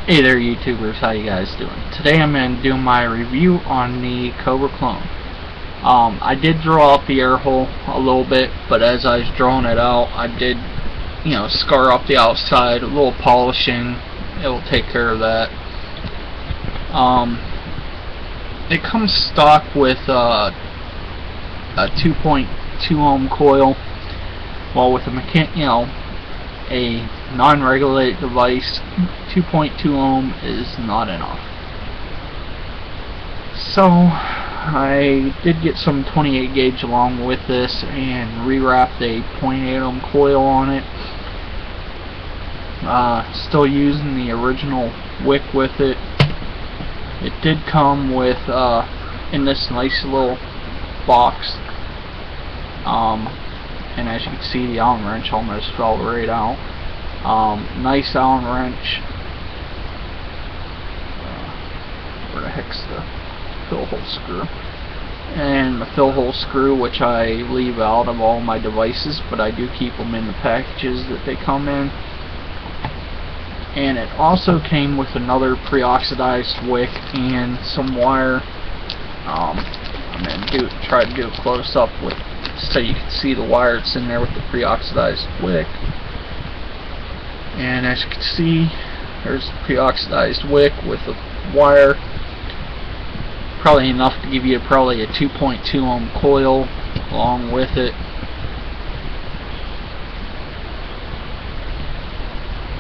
Hey there YouTubers, how you guys doing? Today I'm going to do my review on the Cobra clone. I did draw out the air hole a little bit, but as I was drawing it out, I did, scar up the outside, a little polishing. It will take care of that. It comes stock with a 2.2 ohm coil. Well, with a non-regulated device, 2.2 ohm is not enough. So I did get some 28 gauge along with this and rewrapped a 0.8 ohm coil on it. Still using the original wick with it. It did come with in this nice little box, and as you can see, the Allen wrench almost fell right out. Nice Allen wrench. Where the heck's the fill hole screw? And the fill hole screw, which I leave out of all my devices, but I do keep them in the packages that they come in. And it also came with another pre-oxidized wick and some wire. I'm going to try to do a close up with so you can see the wire that's in there with the pre-oxidized wick. And as you can see, there's the pre-oxidized wick with the wire. Probably enough to give you probably a 2.2 ohm coil along with it.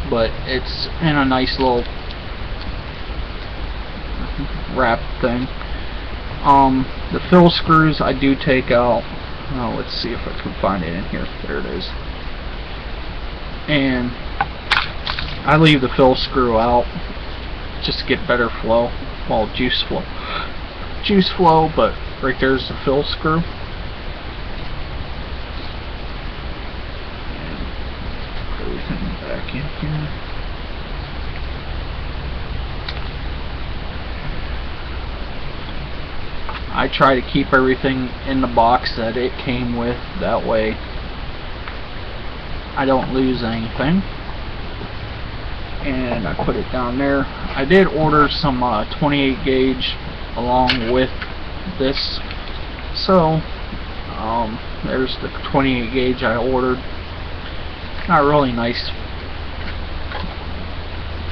But it's in a nice little wrap thing. The fill screws I do take out. Let's see if I can find it in here. There it is. And I leave the fill screw out just to get better flow. Well, juice flow, but right there's the fill screw. And put everything back in here. I try to keep everything in the box that it came with, that way I don't lose anything. And I put it down there. I did order some 28 gauge along with this, so there's the 28 gauge I ordered. Not really nice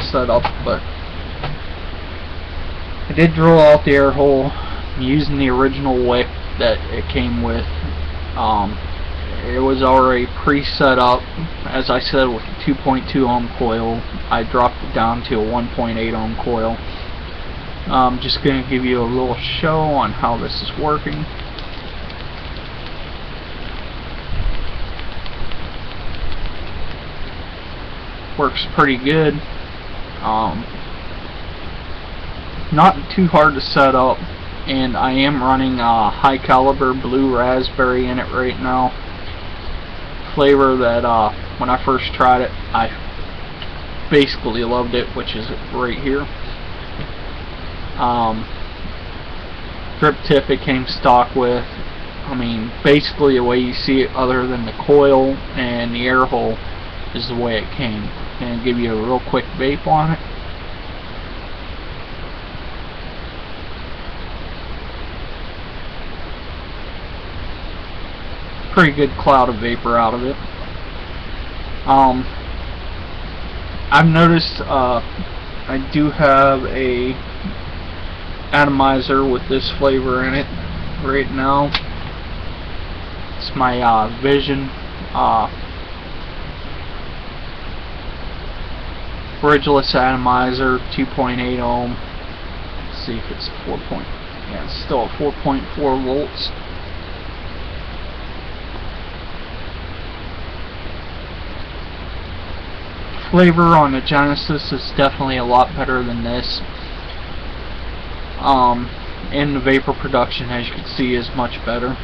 setup, but I did drill out the air hole using the original wick that it came with. It was already pre-set up, as I said, with a 2.2 ohm coil. I dropped it down to a 1.8 ohm coil. I'm just going to give you a little show on how this is working. Works pretty good. Not too hard to set up. And I am running a high caliber blue raspberry in it right now. Flavor that when I first tried it, I basically loved it, which is right here. Drip tip it came stock with. I mean, basically the way you see it, other than the coil and the air hole, is the way it came. And give you a real quick vape on it. Pretty good cloud of vapor out of it. I've noticed I do have a atomizer with this flavor in it right now. It's my Vision bridgeless atomizer, 2.8 ohm. Let's see if it's 4. Yeah, it's still at 4.4 volts. Flavor on the Genesis is definitely a lot better than this. And the vapor production, as you can see, is much better.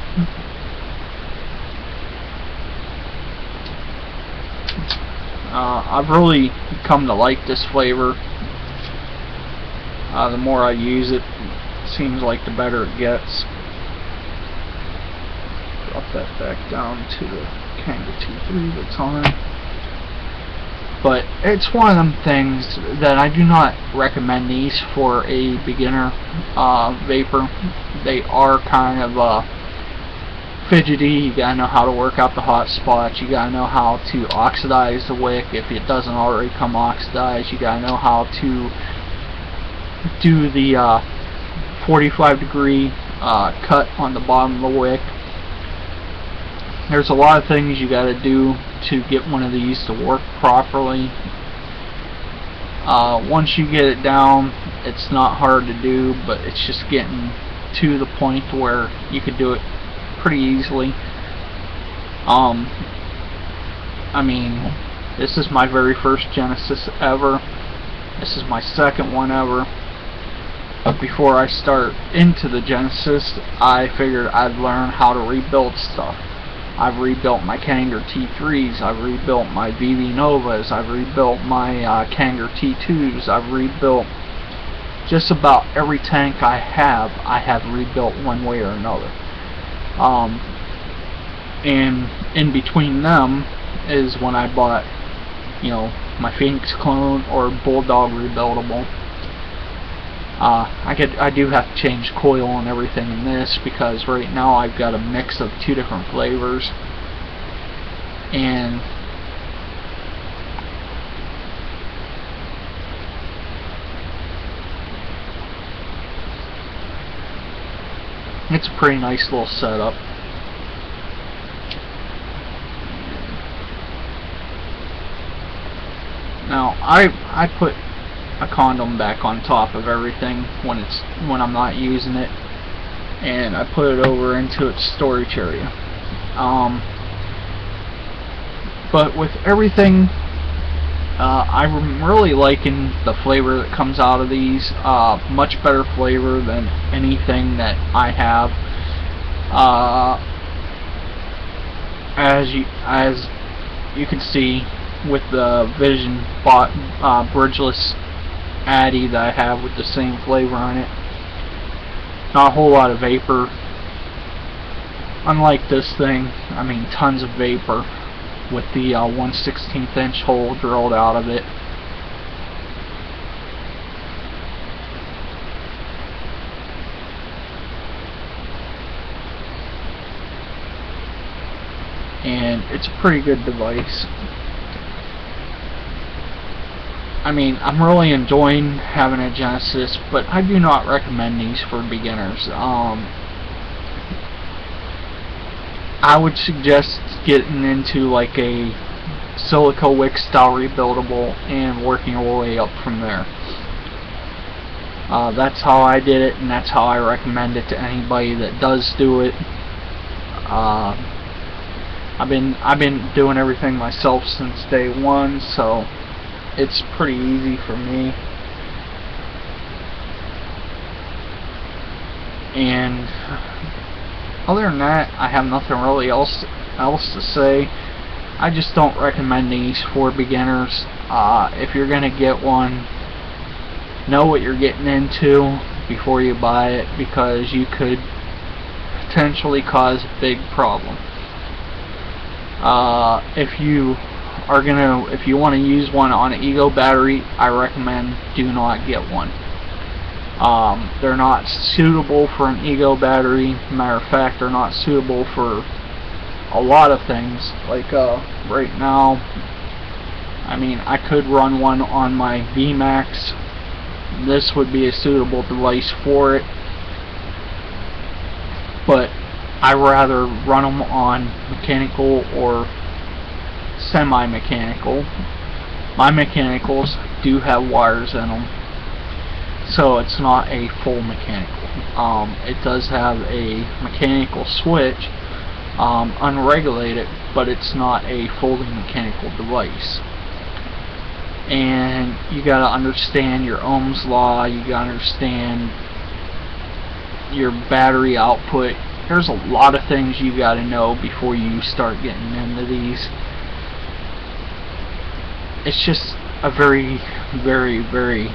I've really come to like this flavor. The more I use it, seems like the better it gets. Drop that back down to the Kanga T3 that's on. But it's one of them things that I do not recommend these for a beginner vapor. They are kind of fidgety. You gotta know how to work out the hot spots. You gotta know how to oxidize the wick if it doesn't already come oxidized. You gotta know how to do the 45-degree cut on the bottom of the wick. There's a lot of things you gotta do to get one of these to work properly. Once you get it down, it's not hard to do, but it's just getting to the point where you could do it pretty easily. I mean, this is my very first Genesis ever. This is my second one ever. But before I start into the Genesis, I figured I'd learn how to rebuild stuff. I've rebuilt my Kanger T3s, I've rebuilt my VV Novas, I've rebuilt my Kanger T2s, I've rebuilt just about every tank I have rebuilt one way or another. And in between them is when I bought, you know, my Phoenix clone or Bulldog rebuildable. I do have to change coil and everything in this because right now I've got a mix of two different flavors, and it's a pretty nice little setup. Now I put a condom back on top of everything when I'm not using it, and I put it over into its storage area. But with everything, I'm really liking the flavor that comes out of these. Much better flavor than anything that I have. As you can see with the Vision bridgeless Addy that I have with the same flavor on it. Not a whole lot of vapor. Unlike this thing, I mean tons of vapor with the 1/16 inch hole drilled out of it. And it's a pretty good device. I mean, I'm really enjoying having a Genesis, but I do not recommend these for beginners. I would suggest getting into like a silica wick style rebuildable and working your way up from there. That's how I did it, and that's how I recommend it to anybody that does do it. I've been doing everything myself since day one, so it's pretty easy for me. And other than that, I have nothing really else to say. I just don't recommend these for beginners. If you're gonna get one, know what you're getting into before you buy it, because you could potentially cause a big problem. If you want to use one on an Ego battery, I recommend do not get one. They're not suitable for an Ego battery. Matter of fact, they're not suitable for a lot of things. Like right now, I mean, I could run one on my VMAX. This would be a suitable device for it, but I rather run them on mechanical or semi-mechanical. My mechanicals do have wires in them, so it's not a full mechanical. It does have a mechanical switch, unregulated, but it's not a fully mechanical device. And you gotta understand your Ohm's law, you gotta understand your battery output. There's a lot of things you gotta know before you start getting into these. It's just a very, very, very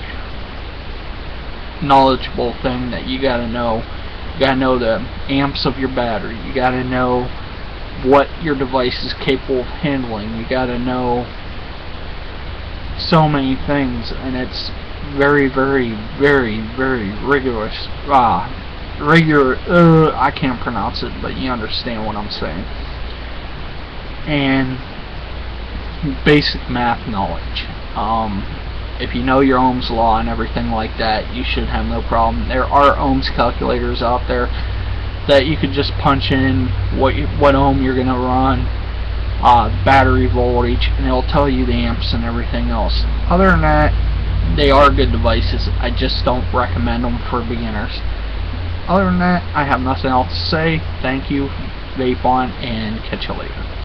knowledgeable thing that you gotta know. You gotta know the amps of your battery. You gotta know what your device is capable of handling. You gotta know so many things, and it's very, very, very, very rigorous. I can't pronounce it, but you understand what I'm saying. And basic math knowledge. If you know your Ohm's law and everything like that, you should have no problem. There are Ohm's calculators out there that you could just punch in what ohm you're going to run, battery voltage, and it'll tell you the amps and everything else. Other than that, they are good devices. I just don't recommend them for beginners. Other than that, I have nothing else to say. Thank you, vape on, and catch you later.